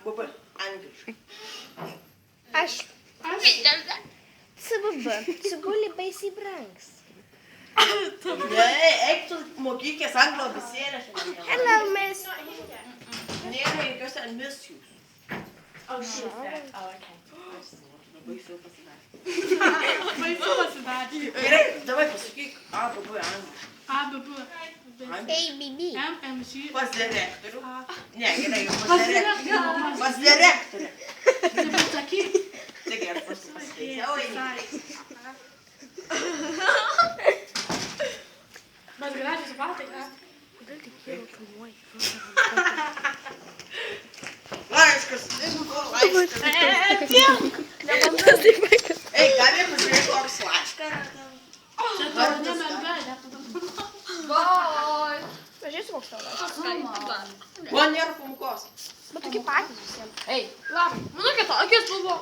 BB, angliškai. Aš. CBB. Cibulė baisiai brangs. Eik tu mokykės anglų abėcėlę šiandien. Hello, miss. Nėra jokios misijos. Oh, she's there. Oh, okay. Baisu pasidarė. Baisu pasidarė. Gerai, davai pasakyk ABB angliškai. ABB. ABB. MMG. Pas direktorių. Ne, gerai, pas direktorių. Pas direktorių. Nebesakyk. Tai gerai, pasakyti. Oi. Mas gražiai supratai, ką? Kodėl tik jie filmuoja? Laiškas. Laiškas. Ei, galime pažiūrėti koks laiškas. Čia tavo nemergelė. Pažiūrėsiu, koks tavo laiškas. Man nėra pamokos. Bet tokie patys visiems. Ei, labas. Mano kitokis buvo.